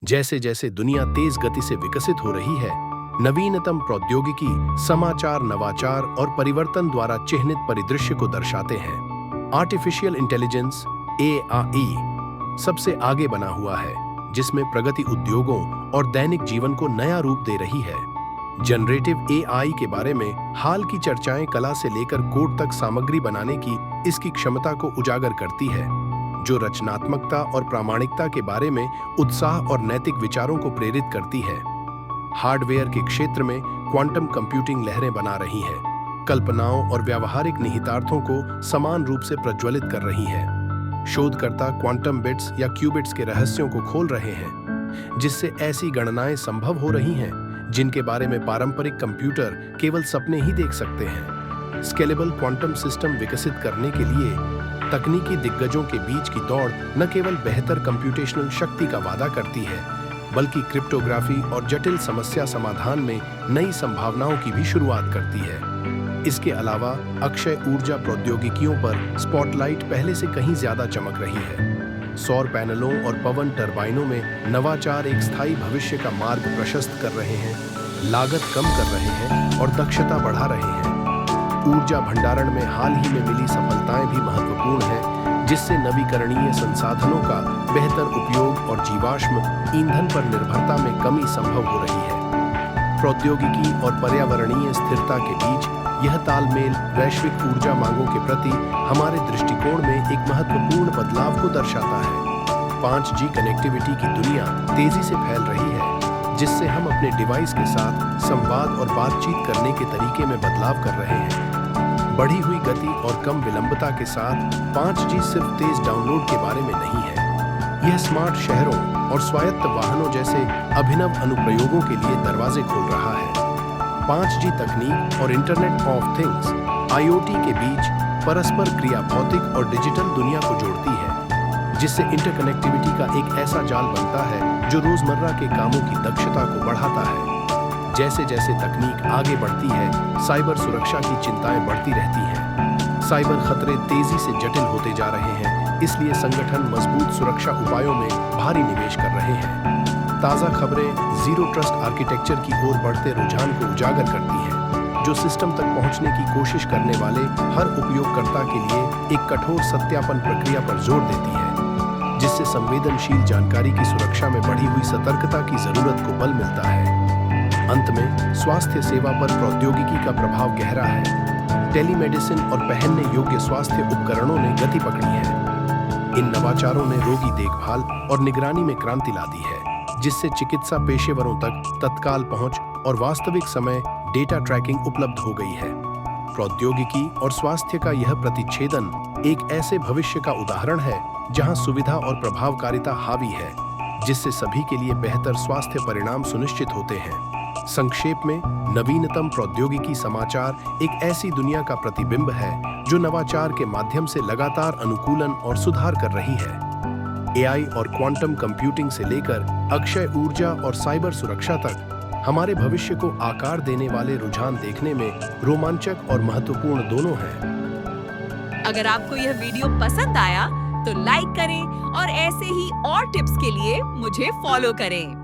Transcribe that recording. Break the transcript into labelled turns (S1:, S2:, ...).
S1: जैसे जैसे दुनिया तेज गति से विकसित हो रही है, नवीनतम प्रौद्योगिकी, समाचार, नवाचार और परिवर्तन द्वारा चिह्नित परिदृश्य को दर्शाते हैं। आर्टिफिशियल इंटेलिजेंस (एआई) सबसे आगे बना हुआ है, जिसमें प्रगति उद्योगों और दैनिक जीवन को नया रूप दे रही है। जनरेटिव एआई के बारे में हाल की चर्चाएं कला से लेकर कोड तक सामग्री बनाने की इसकी क्षमता को उजागर करती है, जो रचनात्मकता और प्रामाणिकता के बारे में उत्साह और नैतिक विचारों को प्रेरित करती है। हार्डवेयर के क्षेत्र में क्वांटम कंप्यूटिंग लहरें बना रही है, कल्पनाओं और व्यावहारिक निहितार्थों को समान रूप से प्रज्वलित कर रही है। शोधकर्ता क्वांटम बिट्स या क्यूबिट्स के रहस्यों को खोल रहे हैं, जिससे ऐसी गणनाएं संभव हो रही हैं जिनके बारे में पारंपरिक कंप्यूटर केवल सपने ही देख सकते हैं। स्केलेबल क्वांटम सिस्टम विकसित करने के लिए तकनीकी दिग्गजों के बीच की दौड़ न केवल बेहतर कंप्यूटेशनल शक्ति का वादा करती है, बल्कि क्रिप्टोग्राफी और जटिल समस्या समाधान में नई संभावनाओं की भी शुरुआत करती है। इसके अलावा अक्षय ऊर्जा प्रौद्योगिकियों पर स्पॉटलाइट पहले से कहीं ज्यादा चमक रही है। सौर पैनलों और पवन टरबाइनों में नवाचार एक स्थायी भविष्य का मार्ग प्रशस्त कर रहे हैं, लागत कम कर रहे हैं और दक्षता बढ़ा रहे हैं। ऊर्जा भंडारण में हाल ही में मिली सफलताएं भी महत्वपूर्ण हैं, जिससे नवीकरणीय संसाधनों का बेहतर उपयोग और जीवाश्म ईंधन पर निर्भरता में कमी संभव हो रही है। प्रौद्योगिकी और पर्यावरणीय स्थिरता के बीच यह तालमेल वैश्विक ऊर्जा मांगों के प्रति हमारे दृष्टिकोण में एक महत्वपूर्ण बदलाव को दर्शाता है। 5G कनेक्टिविटी की दुनिया तेजी से फैल रही है, जिससे हम अपने डिवाइस के साथ संवाद और बातचीत करने के तरीके में बदलाव कर रहे हैं। बढ़ी हुई गति और कम विलंबता के साथ 5G सिर्फ तेज डाउनलोड के बारे में नहीं है, यह स्मार्ट शहरों और स्वायत्त वाहनों जैसे अभिनव अनुप्रयोगों के लिए दरवाजे खोल रहा है। 5G तकनीक और इंटरनेट ऑफ थिंग्स (IoT) के बीच परस्पर क्रिया भौतिक और डिजिटल दुनिया को जोड़ती है, जिससे इंटरकनेक्टिविटी का एक ऐसा जाल बनता है जो रोजमर्रा के कामों की दक्षता को बढ़ाता है। जैसे जैसे तकनीक आगे बढ़ती है, साइबर सुरक्षा की चिंताएं बढ़ती रहती हैं। साइबर खतरे तेजी से जटिल होते जा रहे हैं, इसलिए संगठन मजबूत सुरक्षा उपायों में भारी निवेश कर रहे हैं। ताज़ा खबरें जीरो ट्रस्ट आर्किटेक्चर की ओर बढ़ते रुझान को उजागर करती हैं, जो सिस्टम तक पहुंचने की कोशिश करने वाले हर उपयोगकर्ता के लिए एक कठोर सत्यापन प्रक्रिया पर जोर देती है, जिससे संवेदनशील जानकारी की सुरक्षा में बढ़ी हुई सतर्कता की जरूरत को बल मिलता है। अंत में स्वास्थ्य सेवा पर प्रौद्योगिकी का प्रभाव गहरा है। टेलीमेडिसिन और पहनने योग्य स्वास्थ्य उपकरणों ने गति पकड़ी है। इन नवाचारों ने रोगी देखभाल और निगरानी में क्रांति ला दी है, जिससे चिकित्सा पेशेवरों तक तत्काल पहुंच और वास्तविक समय डेटा ट्रैकिंग उपलब्ध हो गई है। प्रौद्योगिकी और स्वास्थ्य का यह प्रतिच्छेदन एक ऐसे भविष्य का उदाहरण है जहां सुविधा और प्रभावकारिता हावी है, जिससे सभी के लिए बेहतर स्वास्थ्य परिणाम सुनिश्चित होते हैं। संक्षेप में, नवीनतम प्रौद्योगिकी समाचार एक ऐसी दुनिया का प्रतिबिंब है जो नवाचार के माध्यम से लगातार अनुकूलन और सुधार कर रही है। एआई और क्वांटम कंप्यूटिंग से लेकर अक्षय ऊर्जा और साइबर सुरक्षा तक हमारे भविष्य को आकार देने वाले रुझान देखने में रोमांचक और महत्वपूर्ण दोनों हैं।
S2: अगर आपको यह वीडियो पसंद आया तो लाइक करें और ऐसे ही और टिप्स के लिए मुझे फॉलो करें।